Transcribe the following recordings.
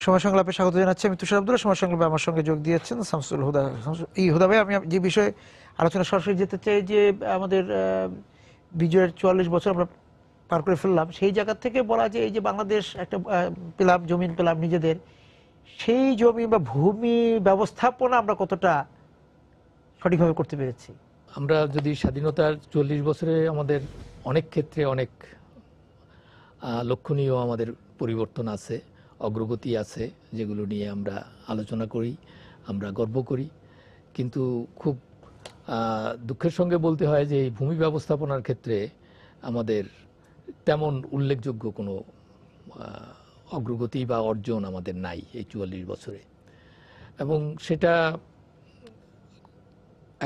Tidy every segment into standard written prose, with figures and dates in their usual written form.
সময় সংলাপে স্বাগত জানাচ্ছি। আমি তুষার আব্দুল্লাহ। সময় সংলাপে আমার সঙ্গে যোগ দিয়েছেন শামসুল হুদা। এই হুদা ভাই, আমি যে বিষয়ে আলোচনা সরাসরি যেতে চাই, যে আমাদের বিজয়ের 44 বছর আমরা পার করে ফেললাম, সেই জায়গা থেকে বলা যে এই যে বাংলাদেশ একটা পেলাম, জমিন পেলাম নিজেদের, সেই জমি বা ভূমি ব্যবস্থাপনা আমরা কতটা সঠিকভাবে করতে পেরেছি? আমরা যদি স্বাধীনতার 40 বছরে আমাদের অনেক ক্ষেত্রে অনেক লক্ষণীয় আমাদের পরিবর্তন আছে, অগ্রগতি আছে, যেগুলো নিয়ে আমরা আলোচনা করি, আমরা গর্ব করি। কিন্তু খুব দুঃখের সঙ্গে বলতে হয় যে এই ভূমি ব্যবস্থাপনার ক্ষেত্রে আমাদের তেমন উল্লেখযোগ্য কোনো অগ্রগতি বা অর্জন আমাদের নাই এই 44 বছরে। এবং সেটা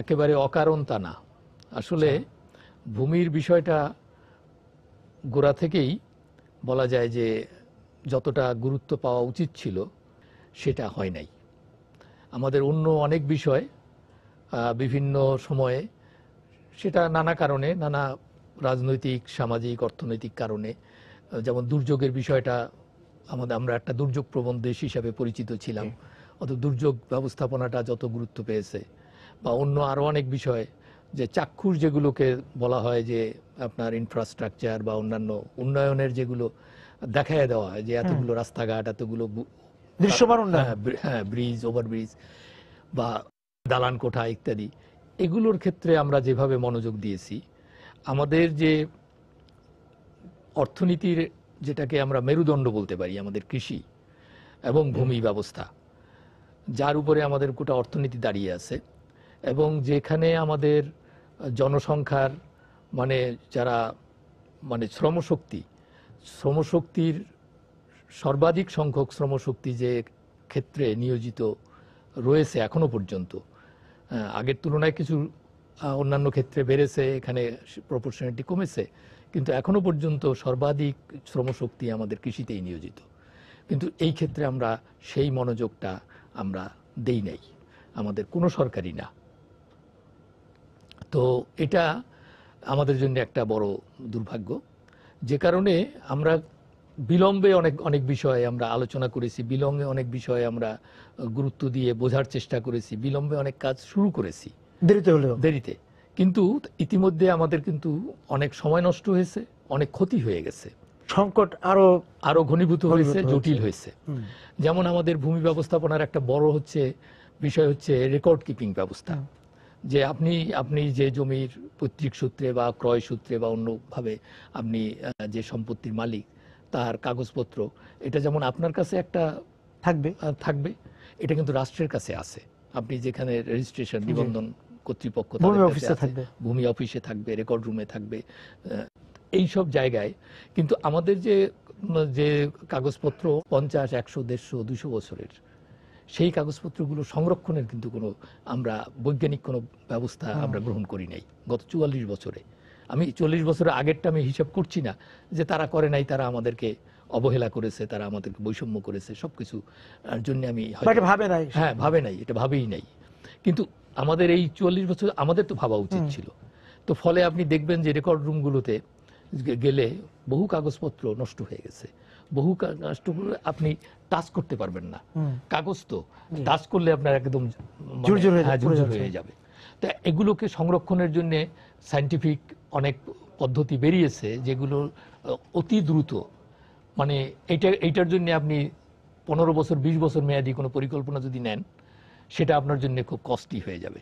একেবারে অকারণ তা না। আসলে ভূমির বিষয়টা গোড়া থেকেই বলা যায় যে যতটা গুরুত্ব পাওয়া উচিত ছিল সেটা হয় নাই। আমাদের অন্য অনেক বিষয় বিভিন্ন সময়ে, সেটা নানা কারণে, নানা রাজনৈতিক, সামাজিক, অর্থনৈতিক কারণে, যেমন দুর্যোগের বিষয়টা, আমরা একটা দুর্যোগ প্রবণ দেশ হিসাবে পরিচিত ছিলাম, অত দুর্যোগ ব্যবস্থাপনাটা যত গুরুত্ব পেয়েছে, বা অন্য আরও অনেক বিষয়, যে চাক্ষুষ যেগুলোকে বলা হয় যে আপনার ইনফ্রাস্ট্রাকচার বা অন্যান্য উন্নয়নের যেগুলো দেখায় দেওয়া হয়, যে এতগুলো রাস্তাঘাট, এতগুলো দৃশ্যমান উন্নয়ন, ব্রিজ, ওভারব্রিজ বা দালান কোঠা ইত্যাদি, এগুলোর ক্ষেত্রে আমরা যেভাবে মনোযোগ দিয়েছি, আমাদের যে অর্থনীতির, যেটাকে আমরা মেরুদণ্ড বলতে পারি, আমাদের কৃষি এবং ভূমি ব্যবস্থা, যার উপরে আমাদের গোটা অর্থনীতি দাঁড়িয়ে আছে, এবং যেখানে আমাদের জনসংখ্যার মানে যারা মানে শ্রমশক্তির সর্বাধিক সংখ্যক শ্রমশক্তি যে ক্ষেত্রে নিয়োজিত রয়েছে এখনো পর্যন্ত, আগের তুলনায় কিছু অন্যান্য ক্ষেত্রে বেড়েছে, এখানে প্রপোর্শনালিটি কমেছে, কিন্তু এখনো পর্যন্ত সর্বাধিক শ্রমশক্তি আমাদের কৃষিতেই নিয়োজিত। কিন্তু এই ক্ষেত্রে আমরা সেই মনোযোগটা আমরা দেই নাই, আমাদের কোনো সরকারই না। তো এটা আমাদের জন্য একটা বড় দুর্ভাগ্য, যে কারণে আমরা বিলম্বে অনেক বিষয়ে আমরা আলোচনা করেছি, বিলম্বে অনেক বিষয়ে আমরা গুরুত্ব দিয়ে বোঝার চেষ্টা করেছি, বিলম্বে অনেক কাজ শুরু করেছি, দেরিতে। কিন্তু ইতিমধ্যে আমাদের কিন্তু অনেক সময় নষ্ট হয়েছে, অনেক ক্ষতি হয়ে গেছে, সংকট আরো ঘনীভূত হয়েছে, জটিল হয়েছে। যেমন আমাদের ভূমি ব্যবস্থাপনার একটা বড় বিষয় হচ্ছে রেকর্ড কিপিং ব্যবস্থা, যে আপনি যে জমির পৈতৃক সূত্রে বা ক্রয় সূত্রে বা অন্যভাবে আপনি যে সম্পত্তির মালিক, তার কাগজপত্র, এটা যেমন আপনার কাছে একটা থাকবে, এটা কিন্তু রাষ্ট্রের কাছে আছে। আপনি যেখানে রেজিস্ট্রেশন, নিবন্ধন কর্তৃপক্ষ, ভূমি অফিসে থাকবে, রেকর্ড রুমে থাকবে, এই সব জায়গায়। কিন্তু আমাদের যে কাগজপত্র 50, 100, 150, 200 বছরের, সেই কাগজপত্রগুলো সংরক্ষণের কিন্তু আমরা বৈজ্ঞানিক কোনো ব্যবস্থা আমরা গ্রহণ করি নাই গত 44 বছরে। আমি 40 বছরের আগেরটা আমি হিসাব করছি না, যে তারা করে নাই, তারা আমাদেরকে অবহেলা করেছে, তারা আমাদেরকে বৈষম্য করেছে, সবকিছু জন্য আমি ভাবে নাই, এটা ভাবেই নাই। কিন্তু আমাদের এই 44 বছর আমাদের তো ভাবা উচিত ছিল। তো ফলে আপনি দেখবেন যে রেকর্ড রুমগুলোতে গেলে বহু কাগজপত্র নষ্ট হয়ে গেছে, বহু কাগজপত্র আপনি টাচ করতে পারবেন না। কাগজ তো টাচ করলে আপনার একদম ঝুরঝুর হয়ে যাবে। তা এগুলোকে সংরক্ষণের জন্য সায়েন্টিফিক অনেক পদ্ধতি বেরিয়েছে, যেগুলো অতি দ্রুত, মানে এইটার জন্য আপনি 15 বছর 20 বছর মেয়াদী কোনো পরিকল্পনা যদি নেন, সেটা আপনার জন্য খুব কস্টলি হয়ে যাবে,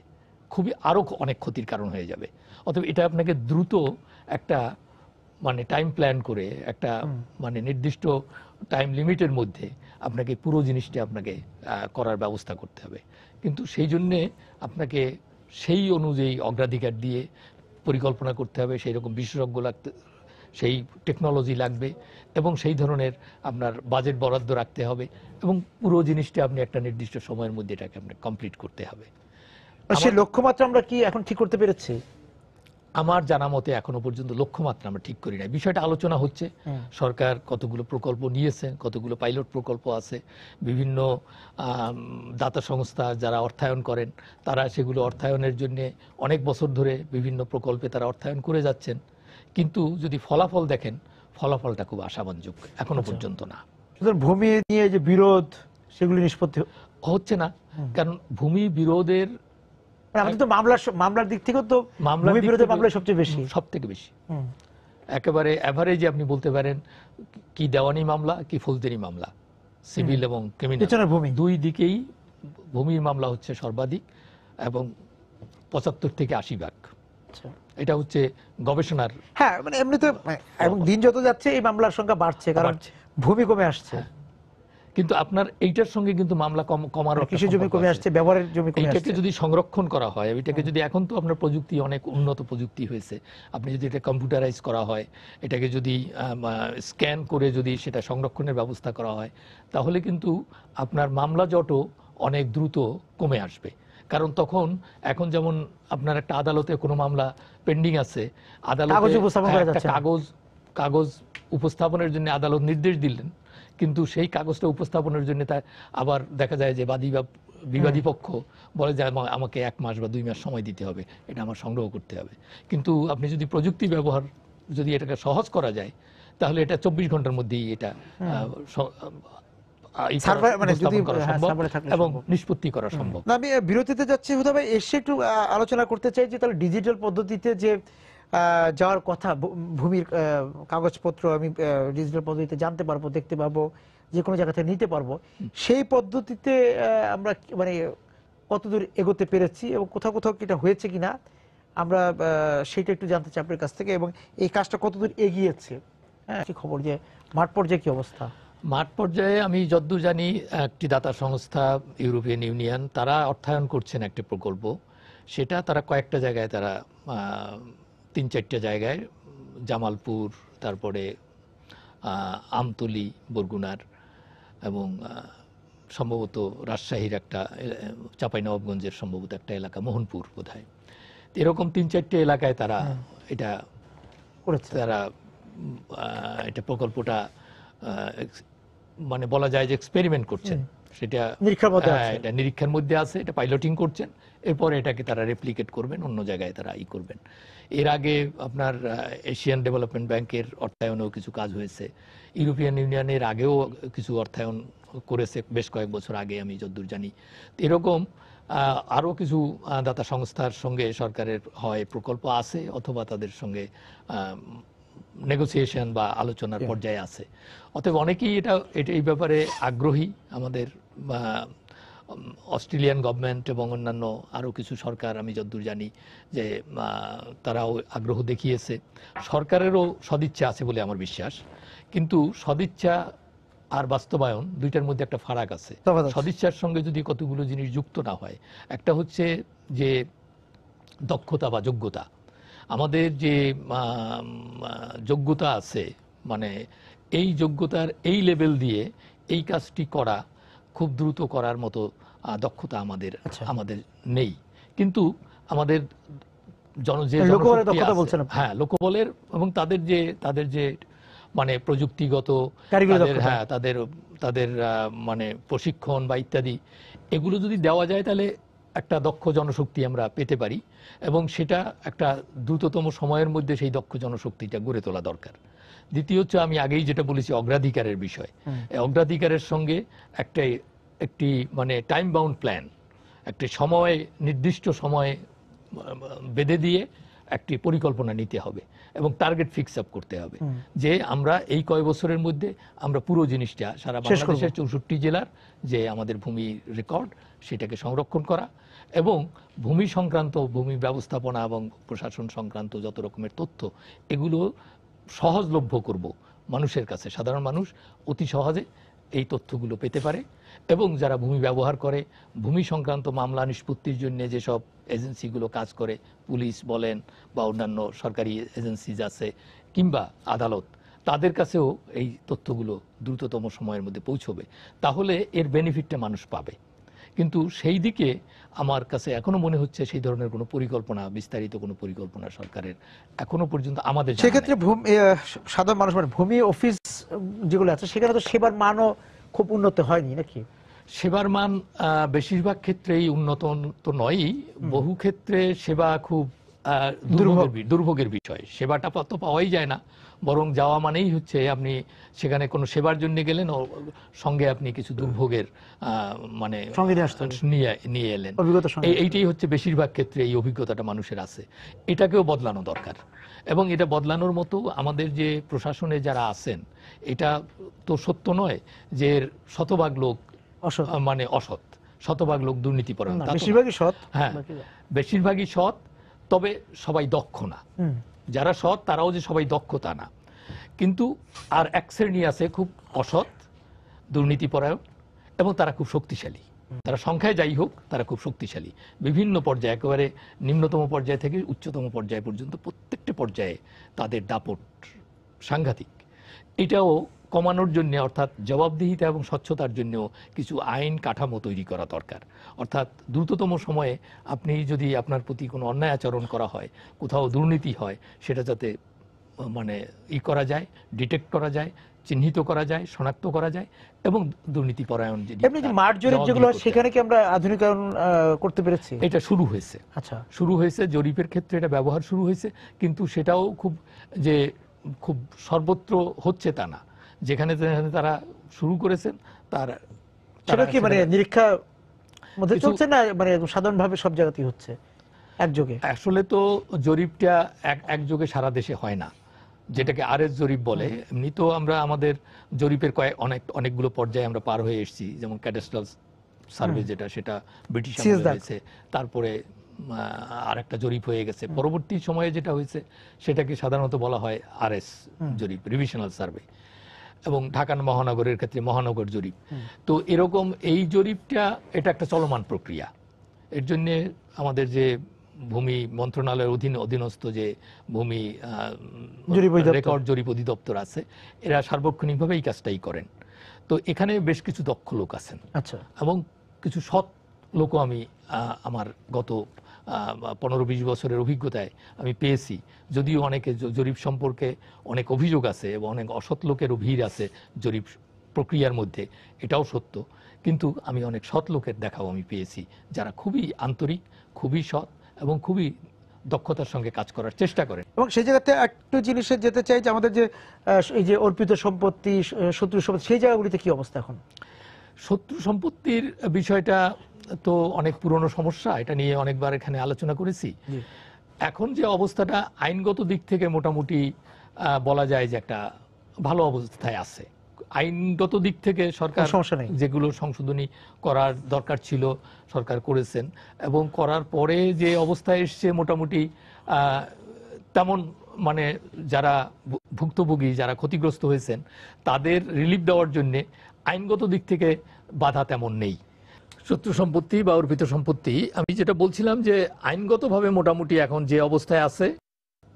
খুবই আরো অনেক ক্ষতির কারণ হয়ে যাবে। অতএব এটা আপনাকে দ্রুত একটা মানে টাইম প্ল্যান করে, একটা মানে নির্দিষ্ট টাইম লিমিটের মধ্যে আপনাকে পুরো জিনিসটা আপনাকে করার ব্যবস্থা করতে হবে। কিন্তু সেই জন্যে আপনাকে সেই অনুযায়ী অগ্রাধিকার দিয়ে পরিকল্পনা করতে হবে, সেই রকম বিশেষজ্ঞ লাগতে, সেই টেকনোলজি লাগবে, এবং সেই ধরনের আপনার বাজেট বরাদ্দ রাখতে হবে, এবং পুরো জিনিসটা আপনি একটা নির্দিষ্ট সময়ের মধ্যে এটাকে আপনি কমপ্লিট করতে হবে। সেই লক্ষ্যমাত্রা আমরা কি এখন ঠিক করতে পেরেছি? আমার জানা মতে এখনো পর্যন্ত লক্ষ্যমাত্রা আমরা ঠিক করি নাই। বিষয়টা আলোচনা হচ্ছে, সরকার কতগুলো প্রকল্প নিয়েছে, কতগুলো পাইলট প্রকল্প আছে, বিভিন্ন দাতা সংস্থা যারা অর্থায়ন করেন, তারা সেগুলো অর্থায়নের জন্য অনেক বছর ধরে বিভিন্ন প্রকল্পে তারা অর্থায়ন করে যাচ্ছেন। কিন্তু যদি ফলাফল দেখেন, ফলাফলটা খুব আশাবাঞ্জক এখনো পর্যন্ত না। সুতরাং ভূমি নিয়ে যে বিরোধ সেগুলি নিষ্পত্তি হচ্ছে না, কারণ ভূমি বিরোধের মানে আমাদের তো মামলার দিক থেকেও তো ভূমি বিরোধের মামলা সবচেয়ে বেশি, সব থেকে বেশি। একেবারে অ্যাভারেজে আপনি বলতে পারেন কি দেওয়ানি মামলা কি ফৌজদারি মামলা, সিভিল এবং ক্রিমিনাল ভূমি দুই দিকেই ভূমির মামলা হচ্ছে সর্বাধিক এবং 75 থেকে 80 ভাগ। এটা হচ্ছে গবেষণার। হ্যাঁ, মানে এমনিতে এবং দিন যত যাচ্ছে এই মামলার সংখ্যা বাড়ছে, কারণ ভূমি কমে আসছে। কিন্তু আপনার এইটার সঙ্গে কিন্তু মামলা কমার, কৃষি জমি কমে আসছে, ব্যবহারের জমি কমে আসছে। এটাকে যদি সংরক্ষণ করা হয়, এটাকে যদি এখন তো আপনার প্রযুক্তি অনেক উন্নত প্রযুক্তি হয়েছে, আপনি যদি এটা কম্পিউটারাইজ করা হয়, এটাকে যদি স্ক্যান করে যদি সেটা সংরক্ষণের ব্যবস্থা করা হয়, তাহলে কিন্তু আপনার মামলা জটও অনেক দ্রুত কমে আসবে। কারণ তখন এখন যেমন আপনার একটা আদালতে কোনো মামলা পেন্ডিং আছে, আদালতে কাগজ উপস্থাপনের জন্য আদালত নির্দেশ দিলেন, কিন্তু সেই কাগজটা উপস্থাপনের জন্য তা আবার দেখা যায় যে বিবাদী পক্ষ বলে যে আমাকে 1 মাস বা 2 মাস সময় দিতে হবে, এটা আমার সংগ্রহ করতে হবে। কিন্তু আপনি যদি প্রযুক্তি ব্যবহার যদি এটাকে সহজ করা যায়, তাহলে এটা 24 ঘন্টার মধ্যেই এটা এবং নিষ্পত্তি করা সম্ভব। আমি বিরতিতে যাচ্ছি হুদা ভাই, এসে একটু আলোচনা করতে চাই যে তাহলে ডিজিটাল পদ্ধতিতে যে যাওয়ার কথা, ভূমির কাগজপত্র আমি ডিজিটাল পদ্ধতিতে জানতে পারবো, দেখতে পারবো, যে কোনো জায়গা থেকে নিতে পারবো, সেই পদ্ধতিতে আমরা মানে কতদূর এগোতে পেরেছি এবং কোথাও কোথাও এটা হয়েছে কিনা আমরা সেটা একটু জানতে চাই আপনার কাছ থেকে, এবং এই কাজটা কতদূর এগিয়েছে। হ্যাঁ, কি খবর, যে মাঠ পর্যায়ে কি অবস্থা? মাঠ পর্যায়ে আমি যতদূর জানি একটি দাতা সংস্থা ইউরোপিয়ান ইউনিয়ন তারা অর্থায়ন করছেন একটি প্রকল্প, সেটা তারা কয়েকটা জায়গায়, তারা 3-4টা জায়গায়, জামালপুর, তারপরে আমতলী বরগুনার, এবং সম্ভবত রাজশাহীর একটা, চাঁপাইনবাবগঞ্জের সম্ভবত একটা এলাকা, মোহনপুর বোধহয়, এরকম 3-4টে এলাকায় তারা এটা করেছে। তারা এটা প্রকল্পটা মানে বলা যায় যে এক্সপেরিমেন্ট করছেন, সেটা এটা নিরীক্ষার মধ্যে আছে, এটা পাইলটিং করছেন, এরপরে এটাকে তারা রেপ্লিকেট করবেন, অন্য জায়গায় তারা করবেন। এর আগে আপনার এশিয়ান ডেভেলপমেন্ট ব্যাংকের অর্থায়নেও কিছু কাজ হয়েছে, ইউরোপিয়ান ইউনিয়নের আগেও কিছু অর্থায়ন করেছে বেশ কয়েক বছর আগে আমি যতদূর জানি। এরকম আরও কিছু দাতা সংস্থার সঙ্গে সরকারের হয় প্রকল্প আছে, অথবা তাদের সঙ্গে নেগোসিয়েশন বা আলোচনার পর্যায়ে আছে। অতএব অনেকেই এই ব্যাপারে আগ্রহী। আমাদের অস্ট্রেলিয়ান গভর্নমেন্ট এবং অন্যান্য আরও কিছু সরকার আমি যতদূর জানি যে তারাও আগ্রহ দেখিয়েছে। সরকারেরও সদিচ্ছা আছে বলে আমার বিশ্বাস, কিন্তু সদিচ্ছা আর বাস্তবায়ন দুইটার মধ্যে একটা ফারাক আছে। সদিচ্ছার সঙ্গে যদি কতগুলো জিনিস যুক্ত না হয়, একটা হচ্ছে যে দক্ষতা বা যোগ্যতা, আমাদের যে যোগ্যতা আছে, মানে এই যোগ্যতার এই লেভেল দিয়ে এই কাজটি করা খুব দ্রুত করার মতো দক্ষতা আমাদের নেই। কিন্তু আমাদের হ্যাঁ, লোকবলের এবং তাদের যে মানে প্রযুক্তিগত, তাদের মানে প্রশিক্ষণ বা ইত্যাদি, এগুলো যদি দেওয়া যায় তাহলে একটা দক্ষ জনশক্তি আমরা পেতে পারি, এবং সেটা একটা দ্রুততম সময়ের মধ্যে সেই দক্ষ জনশক্তিটা গড়ে তোলা দরকার। দ্বিতীয় হচ্ছে, আমি আগেই যেটা বলেছি অগ্রাধিকারের বিষয়, অগ্রাধিকারের সঙ্গে একটি মানে টাইম বাউন্ড প্ল্যান, একটি নির্দিষ্ট সময় বেঁধে দিয়ে একটি পরিকল্পনা নিতে হবে এবং টার্গেট ফিক্স আপ করতে হবে, যে আমরা এই কয় বছরের মধ্যে আমরা পুরো জিনিসটা সারা বাংলাদেশের 64 জেলার যে আমাদের ভূমি রেকর্ড, সেটাকে সংরক্ষণ করা, এবং ভূমি সংক্রান্ত, ভূমি ব্যবস্থাপনা এবং প্রশাসন সংক্রান্ত যত রকমের তথ্য, এগুলো সহজলভ্য করব মানুষের কাছে, সাধারণ মানুষ অতি সহজে এই তথ্যগুলো পেতে পারে। এবং যারা ভূমি ব্যবহার করে, ভূমি সংক্রান্ত মামলা নিষ্পত্তির জন্য যেসব এজেন্সিগুলো কাজ করে, পুলিশ বলেন বা অন্যান্য সরকারি এজেন্সিজ আছে কিংবা আদালত, তাদের কাছেও এই তথ্যগুলো দ্রুততম সময়ের মধ্যে পৌঁছবে, তাহলে এর বেনিফিটটা মানুষ পাবে। কিন্তু সেই দিকে আমার কাছে এখনো মনে হচ্ছে সেই ধরনের কোনো পরিকল্পনা, বিস্তারিত কোনো পরিকল্পনা সরকারের এখনো পর্যন্ত আমাদের। সেক্ষেত্রে সাধারণ মানুষ মানে ভূমি অফিস যেগুলো আছে, সেখানে তো সেবার মানও খুব উন্নত হয়নি নাকি? সেবার মান বেশিরভাগ ক্ষেত্রেই উন্নত তো নয়ই, বহু ক্ষেত্রে সেবা খুব দুর্ভোগের বিষয়। সেবাটা তো পাওয়াই যায় না, বরং যাওয়া মানেই হচ্ছে আপনি সেখানে কোনো সেবার জন্য গেলেন, সঙ্গে আপনি কিছু দুর্ভোগের মানে নিয়ে এলেন। এইটাই হচ্ছে বেশিরভাগ ক্ষেত্রে এই অভিজ্ঞতাটা মানুষের আছে। এটাকেও বদলানো দরকার, এবং এটা বদলানোর মতো আমাদের যে প্রশাসনে যারা আছেন, এটা তো সত্য নয় যে শতভাগ লোক মানে অসৎ, শতভাগ লোক দুর্নীতিপরায়ণ, বেশিরভাগই সৎ। হ্যাঁ, বেশিরভাগই সৎ, তবে সবাই দক্ষ না। যারা সৎ তারাও যে সবাই দক্ষ তা না। কিন্তু আর এক শ্রেণী আছে খুব অসৎ, দুর্নীতিপরায়ণ, এবং তারা খুব শক্তিশালী। তারা সংখ্যায় যাই হোক, তারা খুব শক্তিশালী। বিভিন্ন পর্যায়ে, একেবারে নিম্নতম পর্যায় থেকে উচ্চতম পর্যায় পর্যন্ত প্রত্যেকটা পর্যায়ে তাদের দাপট সাংঘাতিক। এটাও কমানোর জন্য, অর্থাৎ জবাবদিহিতা এবং স্বচ্ছতার জন্য কিছু আইন কাঠামো তৈরি করা দরকার। অর্থাৎ দ্রুততম সময়ে আপনি যদি আপনার প্রতি কোনো অন্যায় আচরণ করা হয়, কোথাও দুর্নীতি হয়, সেটা যাতে মানে করা যায়, ডিটেক্ট করা যায়, চিহ্নিত করা যায়, শনাক্ত করা যায়, এবং দুর্নীতিপরায়ণ মাঠ জরিপ যেগুলো সেখানে কি আমরা আধুনিকায়ন করতে পেরেছি? এটা শুরু হয়েছে। আচ্ছা, শুরু হয়েছে, জরিপের ক্ষেত্রে এটা ব্যবহার শুরু হয়েছে, কিন্তু সেটাও খুব সর্বত্র হচ্ছে তা না। যেখানে তারা শুরু করেছেন সেটা কি মানে নিরীক্ষা মধ্যে চলছে না, মানে সাধারণভাবে সব জায়গাতেই হচ্ছে একযোগে? আসলে তো জরিপটা একযোগে সারা দেশে হয় না, যেটাকে আরএস জরিপ বলে। এমনি তো আমরা আমাদের জরিপের অনেকগুলো পর্যায়ে আমরা পার হয়ে এসেছি, যেমন ক্যাডাস্ট্রাল সার্ভে যেটা, সেটা ব্রিটিশ আমলে হয়েছে, তারপরে আর একটা জরিপ হয়ে গেছে। পরবর্তী সময়ে যেটা হয়েছে সেটাকে সাধারণত বলা হয় আরএস জরিপ, রিভিশনাল সার্ভে, এবং ঢাকা মহানগরের ক্ষেত্রে মহানগর জরিপ। তো এরকম এই জরিপটা এটা একটা চলমান প্রক্রিয়া। এর জন্য আমাদের যে ভূমি মন্ত্রণালয়ের অধীনস্থ যে ভূমি রেকর্ড জরিপ অধিদপ্তর আছে, এরা সার্বক্ষণিকভাবে এই কাজটাই করেন। তো এখানে বেশ কিছু দক্ষ লোক আছেন, আচ্ছা, এবং কিছু সৎ লোকও আমি আমার গত 15-20 বছরের অভিজ্ঞতায় আমি পেয়েছি। যদিও অনেকে জরিপ সম্পর্কে অনেক অভিযোগ আছে এবং অনেক অসৎ লোকেরও ভিড় আছে জরিপ প্রক্রিয়ার মধ্যে, এটাও সত্য, কিন্তু আমি অনেক সৎ লোকের দেখাও আমি পেয়েছি, যারা খুবই আন্তরিক, খুবই সৎ এবং খুবই দক্ষতার সঙ্গে কাজ করার চেষ্টা করেন। এবং সেই জায়গাতে একটু জিনিসে যেতে চাই যে আমাদের যে এই যে অর্পিত সম্পত্তি, শত্রু সম্পত্তি, সেই জায়গাগুলিতে কি অবস্থা এখন? শত্রু সম্পত্তির বিষয়টা তো অনেক পুরনো সমস্যা, এটা নিয়ে অনেকবার এখানে আলোচনা করেছি। এখন যে অবস্থাটা আইনগত দিক থেকে মোটামুটি বলা যায় যে একটা ভালো অবস্থায় আছে। আইনগত দিক থেকে সরকার যেগুলো সংশোধনী করার দরকার ছিল সরকার করেছেন, এবং করার পরে যে অবস্থায় এসছে মোটামুটি তেমন মানে যারা ভুক্তভোগী, যারা ক্ষতিগ্রস্ত হয়েছেন, তাদের রিলিফ দেওয়ার জন্য আইনগত দিক থেকে বাধা তেমন নেই। শত্রু সম্পত্তি বা অর্পিত সম্পত্তি, আমি যেটা বলছিলাম যে আইনগতভাবে মোটামুটি এখন যে অবস্থায় আছে,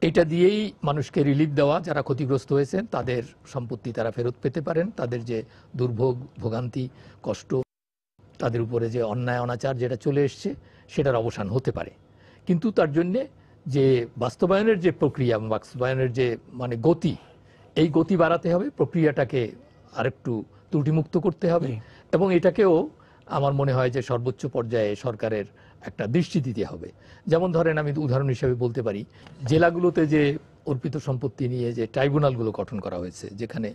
এটা দিয়েই মানুষকে রিলিফ দেওয়া, যারা ক্ষতিগ্রস্ত হয়েছেন তাদের সম্পত্তি তারা ফেরত পেতে পারেন, তাদের যে দুর্ভোগ, ভোগান্তি, কষ্ট, তাদের উপরে যে অন্যায় অনাচার যেটা চলে এসছে, সেটার অবসান হতে পারে। কিন্তু তার জন্যে যে বাস্তবায়নের যে প্রক্রিয়া, বাস্তবায়নের যে মানে গতি, এই গতি বাড়াতে হবে, প্রক্রিয়াটাকে আরেকটু ত্রুটিমুক্ত করতে হবে, এবং এটাকেও আমার মনে হয় যে সর্বোচ্চ পর্যায়ে সরকারের একটা দৃষ্টি দিতে হবে। যেমন ধরেন, আমি উদাহরণ হিসেবে বলতে পারি, জেলাগুলোতে যে অর্পিত সম্পত্তি নিয়ে যে ট্রাইব্যুনালগুলো গঠন করা হয়েছে, যেখানে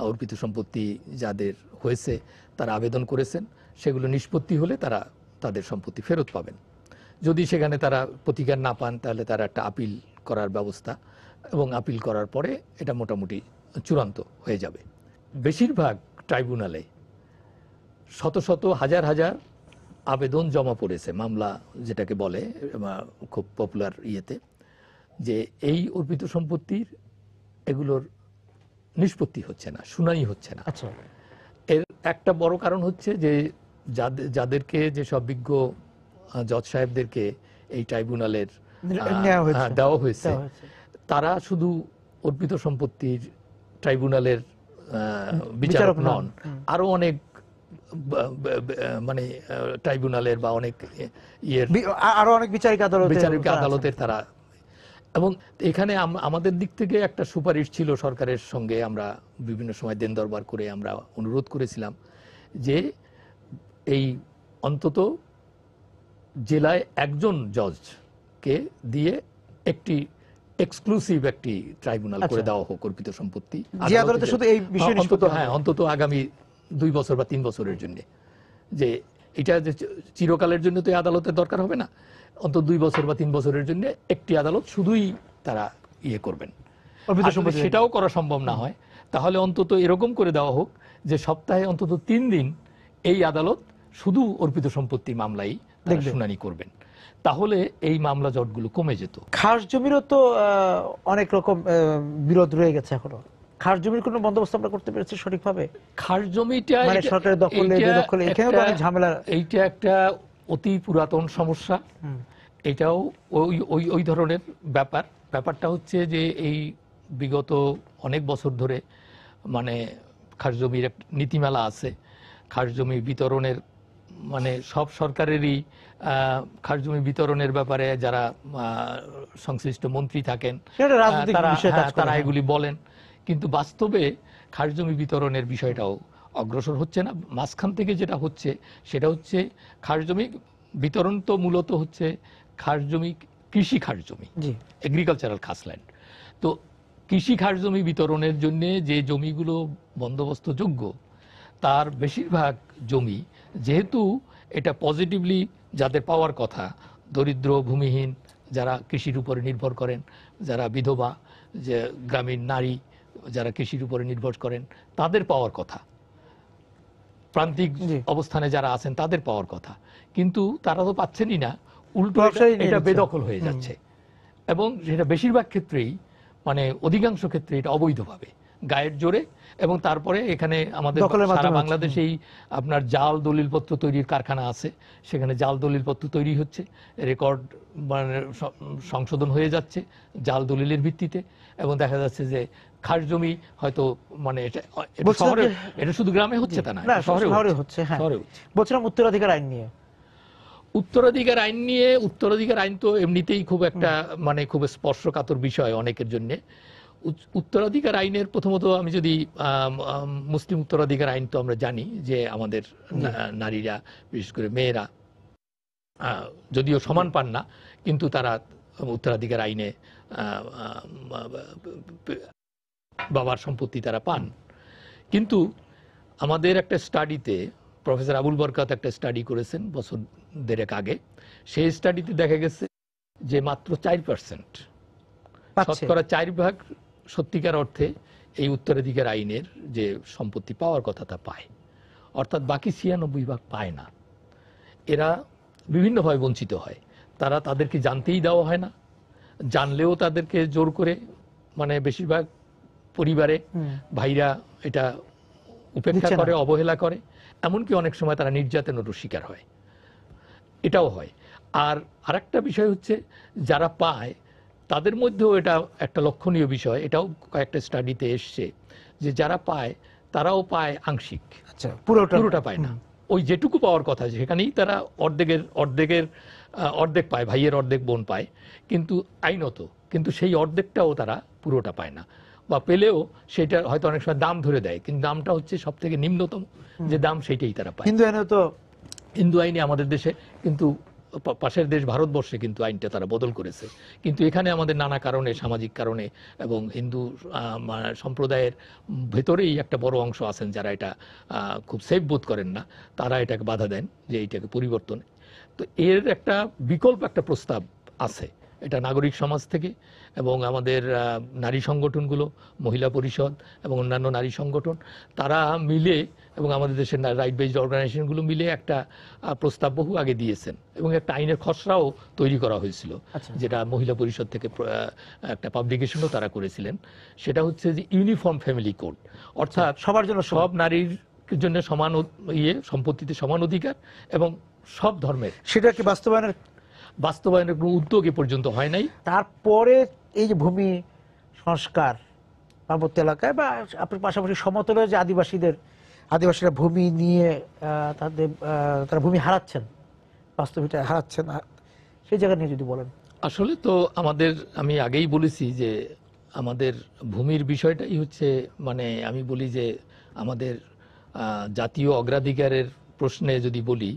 অর্পিত সম্পত্তি যাদের হয়েছে তারা আবেদন করেছেন, সেগুলো নিষ্পত্তি হলে তারা তাদের সম্পত্তি ফেরত পাবেন। যদি সেখানে তারা প্রতিকার না পান, তাহলে তারা একটা আপিল করার ব্যবস্থা, এবং আপিল করার পরে এটা মোটামুটি চূড়ান্ত হয়ে যাবে। বেশিরভাগ ট্রাইব্যুনালে শত শত হাজার হাজার আবেদন জমা পড়েছে, মামলা যেটাকে বলে খুব পপুলার ইয়েতে, যে এই অর্পিত সম্পত্তির এগুলোর নিষ্পত্তি হচ্ছে না, শুনানি হচ্ছে না। আচ্ছা, এর একটা বড় কারণ হচ্ছে যে যাদেরকে, যে সব বিজ্ঞ জজ সাহেবদেরকে এই ট্রাইব্যুনালের দেওয়া হয়েছে, তারা শুধু অর্পিত সম্পত্তির ট্রাইব্যুনালের বিচারক নন, আরো অনেক মানে ট্রাইব্যুনালের বা অনেক আরো অনেক বিচারিক আদালতের তারা। এবং এখানে আমাদের দিক থেকে একটা সুপারিশ ছিল সরকারের সঙ্গে, আমরা বিভিন্ন সময় দেন দরবার করে আমরা অনুরোধ করেছিলাম যে এই অন্তত জেলায় একজন জজকে দিয়ে একটি এক্সক্লুসিভ একটি ট্রাইব্যুনাল করে দেওয়া হোক অর্পিত সম্পত্তি যে আদালতে শুধু এই বিষয় অন্তত, হ্যাঁ, অন্তত আগামী 2 বছর বা 3 বছরের জন্য। যে এটা যে চিরকালের জন্য তো এই আদালতের দরকার হবে না, অন্তত 2 বছর বা 3 বছরের জন্য একটি আদালত শুধুই তারা ইয়ে করবেন। আসলে সেটাও করা সম্ভব না হয়, তাহলে অন্তত এরকম করে দেওয়া হোক যে সপ্তাহে অন্তত 3 দিন এই আদালত শুধু অর্পিত সম্পত্তির মামলাই শুনানি করবেন, তাহলে এই মামলা জটগুলো কমে যেত। খাস জমিরও তো অনেক রকম বিরোধ রয়ে গেছে এখনো। খাস জমির কোনো বন্দোবস্ত আমরা করতে পেরেছি সঠিকভাবে? খাস জমিটা মানে সরকারের দখলে বেদখলে এখানে তো অনেক ঝামেলা। এইটা একটা অতি পুরাতন সমস্যা, এটাও ওই ধরনের ব্যাপারটা হচ্ছে যে এই বিগত অনেক বছর ধরে মানে খাস জমির একটা নীতিমালা আছে। খাস জমি বিতরণের মানে সব সরকারেরই খাস জমি বিতরণের ব্যাপারে যারা সংশ্লিষ্ট মন্ত্রী থাকেন তারা এগুলি বলেন, কিন্তু বাস্তবে খাস জমি বিতরণের বিষয়টাও অগ্রসর হচ্ছে না। মাঝখান থেকে যেটা হচ্ছে সেটা হচ্ছে খাস জমি বিতরণ তো মূলত হচ্ছে খাস জমি, কৃষি খাস জমি, এগ্রিকালচারাল খাসল্যান্ড। তো কৃষি খাস জমি বিতরণের জন্য যে জমিগুলো বন্দোবস্তযোগ্য তার বেশিরভাগ জমি, যেহেতু এটা পজিটিভলি যাদের পাওয়ার কথা, দরিদ্র ভূমিহীন যারা কৃষির উপরে নির্ভর করেন, যারা বিধবা, যে গ্রামীণ নারী যারা কৃষির উপরে নির্ভর করেন, তাদের পাওয়ার কথা, প্রান্তিক অবস্থানে যারা আছেন তাদের পাওয়ার কথা, কিন্তু তারা তো পাচ্ছেনই না, উল্টো এটা বেদখল হয়ে যাচ্ছে। এবং সেটা বেশিরভাগ ক্ষেত্রেই মানে অধিকাংশ ক্ষেত্রে এটা অবৈধভাবে গায়ের জোরে। এবং তারপরে এখানে আমাদের সারা বাংলাদেশেই আপনার জাল দলিলপত্র তৈরির কারখানা আছে, সেখানে জাল দলিলপত্র তৈরি হচ্ছে, রেকর্ড মানে সংশোধন হয়ে যাচ্ছে জাল দলিলের ভিত্তিতে। এবং দেখা যাচ্ছে যে খাস জমি হয়তো মানে এটা শুধু গ্রামে হচ্ছে তা না, শহরে হচ্ছে। বলছিলাম উত্তরাধিকার আইন নিয়ে। উত্তরাধিকার আইন তো এমনিতেই খুব একটা মানে খুব স্পর্শকাতর বিষয় অনেকের জন্য। উত্তরাধিকার আইনের প্রথমত আমি যদি মুসলিম উত্তরাধিকার আইন তো আমরা জানি যে আমাদের নারীরা বিশেষ করে মেয়েরা যদিও সমান পান না, কিন্তু তারা উত্তরাধিকার আইনে বাবার সম্পত্তি তারা পান। কিন্তু আমাদের একটা স্টাডিতে প্রফেসর আবুল বরকাত একটা স্টাডি করেছেন বছর দেড়েক আগে, সেই স্টাডিতে দেখা গেছে যে মাত্র 4%, শতকরা 4% সত্যিকার অর্থে এই উত্তরাধিকার আইনের যে সম্পত্তি পাওয়ার কথা তা পায়, অর্থাৎ বাকি 96% পায় না। এরা বিভিন্নভাবে বঞ্চিত হয়, তাদেরকে জানতেই দেওয়া হয় না, জানলেও তাদেরকে জোর করে মানে বেশিরভাগ পরিবারে ভাইরা এটা উপেক্ষা করে, অবহেলা করে, এমনকি অনেক সময় তারা নির্যাতনেরও শিকার হয়, এটাও হয়। আর আরেকটা বিষয় হচ্ছে যারা পায় তাদের মধ্যেও এটা একটা লক্ষণীয় বিষয়, এটাও কয়েকটা স্টাডিতে এসছে যে যারা পায় তারাও পায় আংশিক, পুরোটা পায় না। ওই যেটুকু পাওয়ার কথা সেখানেই তারা অর্ধেক পায়, ভাইয়ের অর্ধেক বোন পায়, কিন্তু আইনত কিন্তু সেই অর্ধেকটাও তারা পুরোটা পায় না, বা পেলেও সেটা হয়তো অনেক সময় দাম ধরে দেয়, কিন্তু দামটা হচ্ছে সব থেকে নিম্নতম যে দাম, সেইটাই তারা পায়। হিন্দু আইনে আমাদের দেশে, কিন্তু পাশের দেশ ভারতবর্ষে কিন্তু আইনটা তারা বদল করেছে। কিন্তু এখানে আমাদের নানা কারণে, সামাজিক কারণে এবং হিন্দু সম্প্রদায়ের ভেতরেই একটা বড় অংশ আছেন যারা এটা খুব সেফ বোধ করেন না, তারা এটাকে বাধা দেন যে এইটাকে পরিবর্তনে। তো এর একটা বিকল্প একটা প্রস্তাব আছে, এটা নাগরিক সমাজ থেকে এবং আমাদের নারী সংগঠনগুলো, মহিলা পরিষদ এবং অন্যান্য নারী সংগঠন, তারা মিলে এবং আমাদের দেশের রাইট বেসড অর্গানাইজেশনগুলো মিলে একটা প্রস্তাব বহু আগে দিয়েছেন এবং একটা আইনের খসড়াও তৈরি করা হয়েছিল, যেটা মহিলা পরিষদ থেকে একটা পাবলিকেশনও তারা করেছিলেন। সেটা হচ্ছে যে ইউনিফর্ম ফ্যামিলি কোড, অর্থাৎ সবার জন্য, সব নারীর জন্য সমান সম্পত্তিতে সমান অধিকার এবং সব ধর্মের। সেটা কি বাস্তবায়নের কোনো উদ্যোগ এ পর্যন্ত হয় নাই। তারপরে এই যে ভূমি সংস্কার পার্বত্য এলাকায় বা আপনার পাশাপাশি সমতলে যে আদিবাসীরা ভূমি নিয়ে তারা ভূমি হারাচ্ছেন, বাস্তবিকটা হারাচ্ছেন, সেই জায়গা নিয়ে যদি বলেন। আসলে তো আমি আগেই বলেছি যে আমাদের ভূমির বিষয়টাই হচ্ছে মানে আমি বলি যে আমাদের জাতীয় অগ্রাধিকারের প্রশ্নে যদি বলি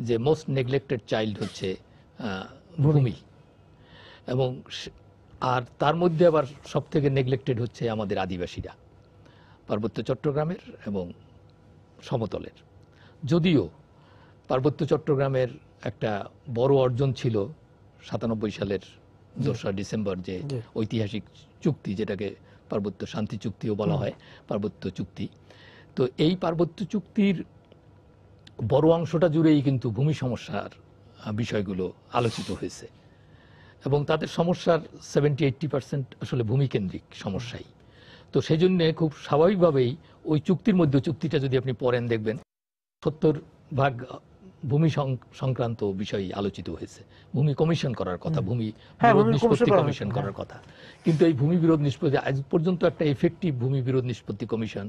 যে মোস্ট নেগলেক্টেড চাইল্ড হচ্ছে ভূমি। এবং আর তার মধ্যে আবার সব থেকে নেগলেক্টেড হচ্ছে আমাদের আদিবাসীরা, পার্বত্য চট্টগ্রামের এবং সমতলের। যদিও পার্বত্য চট্টগ্রামের একটা বড় অর্জন ছিল 97 সালের 2রা ডিসেম্বর যে ঐতিহাসিক চুক্তি, যেটাকে পার্বত্য শান্তি চুক্তিও বলা হয়, পার্বত্য চুক্তি। তো এই পার্বত্য চুক্তির বড় অংশটা জুড়েই কিন্তু ভূমি সমস্যার বিষয়গুলো আলোচিত হয়েছে, এবং তাদের সমস্যার 70-80% আসলে ভূমিকেন্দ্রিক সমস্যাই। তো সেই জন্যে খুব স্বাভাবিকভাবেই ওই চুক্তির মধ্যে, চুক্তিটা যদি আপনি পড়েন দেখবেন 70% ভূমি সংক্রান্ত বিষয় আলোচিত হয়েছে। ভূমি কমিশন করার কথা, ভূমি বিরোধ নিষ্পত্তি কমিশন করার কথা, কিন্তু এই ভূমি বিরোধ নিষ্পত্তি আজ পর্যন্ত একটা এফেক্টিভ ভূমি বিরোধ নিষ্পত্তি কমিশন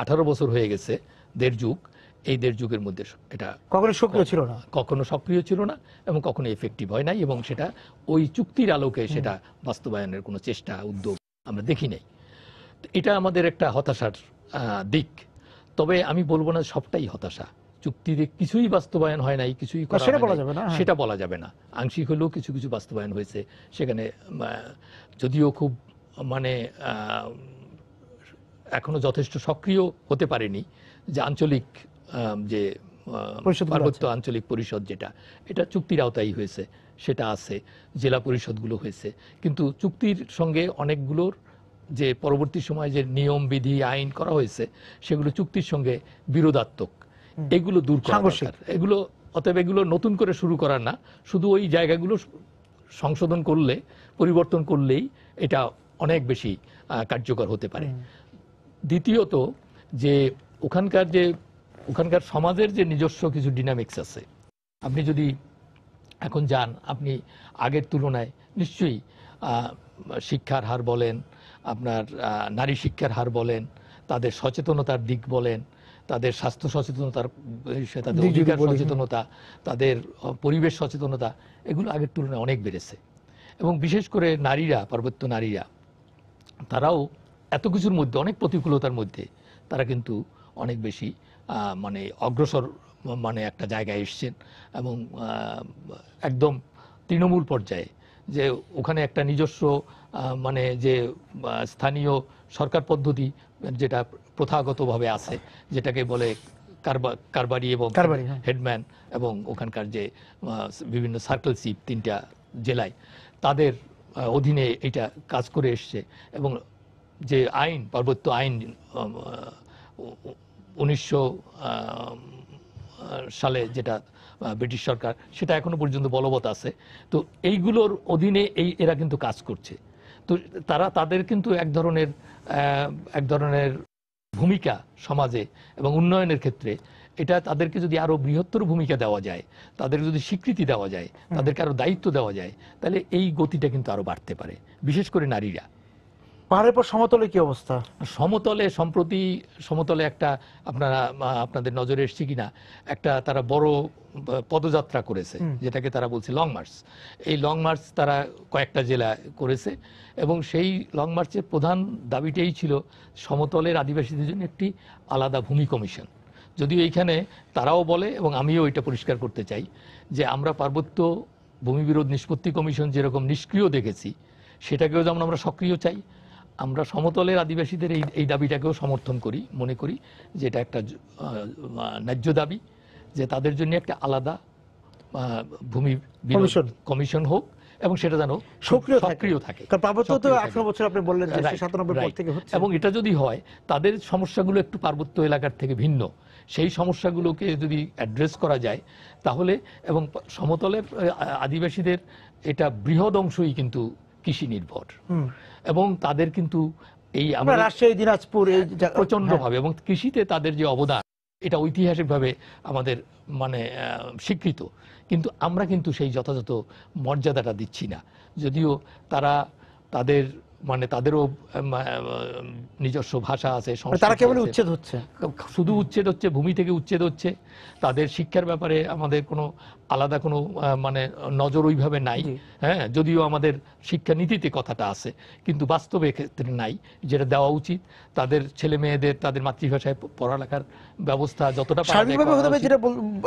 18 বছর হয়ে গেছে, 1.5 যুগ। এই 1.5 যুগের মধ্যে এটা কখনো সক্রিয় ছিল না এবং কখনো এফেক্টিভ হয় নাই, এবং সেটা ওই চুক্তির আলোকে সেটা বাস্তবায়নের কোনো চেষ্টা উদ্যোগ আমরা দেখি নাই। এটা আমাদের একটা হতাশার দিক। তবে আমি বলবো না সবটাই হতাশা। চুক্তিতে কিছুই বাস্তবায়ন হয় নাই, কিছুই করা হয় নাই, সেটা বলা যাবে না। আংশিক হলেও কিছু কিছু বাস্তবায়ন হয়েছে সেখানে, যদিও খুব মানে এখনো যথেষ্ট সক্রিয় হতে পারেনি। যে আঞ্চলিক যে পার্বত্য আঞ্চলিক পরিষদ, যেটা এটা চুক্তির আওতায় হয়েছে, সেটা আছে, জেলা পরিষদগুলো হয়েছে, কিন্তু চুক্তির সঙ্গে অনেকগুলোর যে পরবর্তী সময়ে যে নিয়ম বিধি আইন করা হয়েছে সেগুলো চুক্তির সঙ্গে বিরোধাত্মক, এগুলো দূর করা দরকার। এগুলো অতএব এগুলো নতুন করে শুরু করার না, শুধু ওই জায়গাগুলো সংশোধন করলে, পরিবর্তন করলেই এটা অনেক বেশি কার্যকর হতে পারে। দ্বিতীয়ত যে ওখানকার সমাজের যে নিজস্ব কিছু ডিনামিক্স আছে, আপনি যদি এখন যান, আপনি আগের তুলনায় নিশ্চয়ই শিক্ষার হার বলেন, আপনার নারী শিক্ষার হার বলেন, তাদের সচেতনতার দিক বলেন, তাদের স্বাস্থ্য সচেতনতার বিষয়ে, তাদের অধিকার সচেতনতা, তাদের পরিবেশ সচেতনতা, এগুলো আগের তুলনায় অনেক বেড়েছে। এবং বিশেষ করে নারীরা, পার্বত্য নারীরা, তারাও এত কিছুর মধ্যে, অনেক প্রতিকূলতার মধ্যে তারা কিন্তু অনেক বেশি মানে অগ্রসর মানে একটা জায়গায় এসছেন, এবং একদম তৃণমূল পর্যায়ে, যে ওখানে একটা নিজস্ব মানে যে স্থানীয় সরকার পদ্ধতি যেটা প্রথাগতভাবে আছে, যেটাকে বলে কারবারি এবং হেডম্যান, এবং ওখানকার যে বিভিন্ন সার্কেলশিপ 3টা জেলায়, তাদের অধীনে এটা কাজ করে এসছে। এবং যে আইন, পার্বত্য আইন 1900 সালে যেটা ব্রিটিশ সরকার, সেটা এখনো পর্যন্ত বলবৎ আছে। তো এইগুলোর অধীনে এরা কিন্তু কাজ করছে। তো তাদের কিন্তু এক ধরনের ভূমিকা সমাজে এবং উন্নয়নের ক্ষেত্রে, এটা তাদেরকে যদি আরো বৃহত্তর ভূমিকা দেওয়া যায়, তাদের যদি স্বীকৃতি দেওয়া যায়, তাদেরকে আরো দায়িত্ব দেওয়া যায়, তাহলে এই গতিটা কিন্তু আরো বাড়তে পারে, বিশেষ করে নারীরা। পাহাড়ের পর সমতলে কি অবস্থা? সম্প্রতি সমতলে একটা আপনাদের নজরে এসছে কিনা, একটা তারা বড় পদযাত্রা করেছে, যেটাকে তারা বলছে লং মার্চ। এই লং মার্চ তারা কয়েকটা জেলা করেছে, এবং সেই লং মার্চের প্রধান দাবিটাই ছিল সমতলের আদিবাসীদের জন্য একটি আলাদা ভূমি কমিশন। যদিও এইখানে তারাও বলে, এবং আমিও এটা পরিষ্কার করতে চাই, যে আমরা পার্বত্য ভূমি বিরোধ নিষ্পত্তি কমিশন যেরকম নিষ্ক্রিয় দেখেছি, সেটাকেও যেমন আমরা সক্রিয় চাই, আমরা সমতলের আদিবাসীদের এই দাবিটাকেও সমর্থন করি, মনে করি যে এটা একটা ন্যায্য দাবি, যে তাদের জন্য একটা আলাদা ভূমি কমিশন হোক, এবং সেটা যেন সক্রিয় থাকে। এবং এটা যদি হয়, তাদের সমস্যাগুলো একটু পার্বত্য এলাকার থেকে ভিন্ন, সেই সমস্যাগুলোকে যদি অ্যাড্রেস করা যায় তাহলে, এবং সমতলের আদিবাসীদের এটা বৃহৎ অংশই কিন্তু কৃষি নির্ভর, এবং তাদের কিন্তু এই রাজশাহী, দিনাজপুর প্রচন্ড ভাবে, এবং কৃষিতে তাদের যে অবদান, এটা ঐতিহাসিকভাবে আমাদের মানে স্বীকৃত, কিন্তু আমরা কিন্তু সেই যথাযথ মর্যাদাটা দিচ্ছি না। যদিও তারা তাদের মানে তাদেরও নিজস্ব ভাষা আছে, তারা সংস্কৃতি কেবল আছে। উচ্ছেদ হচ্ছে। শুধু উচ্ছেদ হচ্ছে, ভূমি থেকে উচ্ছেদ হচ্ছে। তাদের শিক্ষার ব্যাপারে আমাদের কোনো আলাদা কোনো মানে নজর ওইভাবে নাই। জি। হ্যাঁ, যদিও আমাদের শিক্ষানীতিতে কথাটা আছে, কিন্তু বাস্তবে ক্ষেত্রে নাই, যেটা দেওয়া উচিত। তাদের ছেলে মেয়েদের তাদের মাতৃভাষায় পড়ালেখার ব্যবস্থা যতটা পারা যায় সার্বিকভাবে করা হতে উচিত। যেটা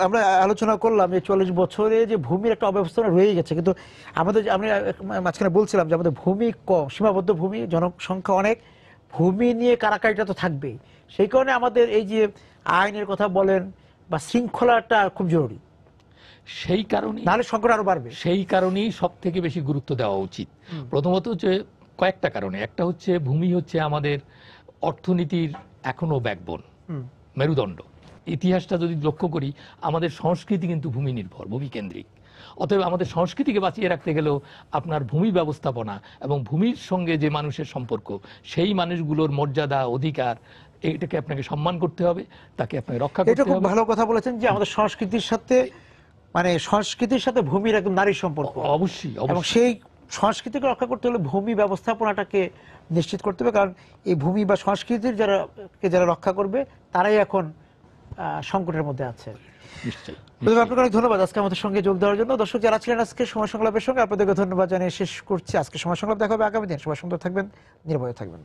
আমরা আলোচনা করলাম যে 40 বছরে যে ভূমির একটা অব্যবস্থা রয়ে গেছে, কিন্তু আমাদের আমি মাঝখানে বলছিলাম যে আমাদের ভূমি কম, সীমাবদ্ধ ভূমি, জনসংখ্যা অনেক, ভূমি নিয়ে কারাকারিটা তো থাকবেই। সেই কারণে আমাদের এই যে আইনের কথা বলেন বা শৃঙ্খলাটা খুব জরুরি, সেই কারণে নাহলে সংকট আরো বাড়বে। সেই কারণেই সব থেকে বেশি গুরুত্ব দেওয়া উচিত। প্রথমত হচ্ছে কয়েকটা কারণে। একটা হচ্ছে ভূমি হচ্ছে আমাদের অর্থনীতির এখনো ব্যাকবোন, মেরুদণ্ড। ইতিহাসটা যদি লক্ষ্য করি, আমাদের সংস্কৃতি কিন্তু ভূমি নির্ভর, ভূমি কেন্দ্রিক। অতএব আমাদের সংস্কৃতিকে বাঁচিয়ে রাখতে গেলেও আপনার ভূমি ব্যবস্থাপনা এবং ভূমির সঙ্গে যে মানুষের সম্পর্ক, সেই মানুষগুলোর মর্যাদা, অধিকার, এটাকে আপনাকে সম্মান করতে হবে, তাকে আপনাকে রক্ষা এটা করতে খুব হবে। ভালো কথা বলেছেন যে আমাদের সংস্কৃতির সাথে, মানে সংস্কৃতির সাথে ভূমির একদম নারীর সম্পর্ক। অবশ্যই এবং অবশ্যই সেই সংস্কৃতিকে রক্ষা করতে হলে ভূমি ব্যবস্থাপনাটাকে নিশ্চিত করতে হবে, কারণ এই ভূমি বা সংস্কৃতির যারা রক্ষা করবে তারাই এখন সংকটের মধ্যে আছে। নিশ্চয়ই। আপনাকে অনেক ধন্যবাদ আজকে আমাদের সঙ্গে যোগ দেওয়ার জন্য। দর্শক যারা ছিলেন আজকে সময় সংলাপের সঙ্গে, আপনাদেরকে ধন্যবাদ জানিয়ে শেষ করছি আজকে সময় সংলাপ। দেখা হবে আগামী দিন। সবাই সুন্দর থাকবেন, নিরাপদে থাকবেন।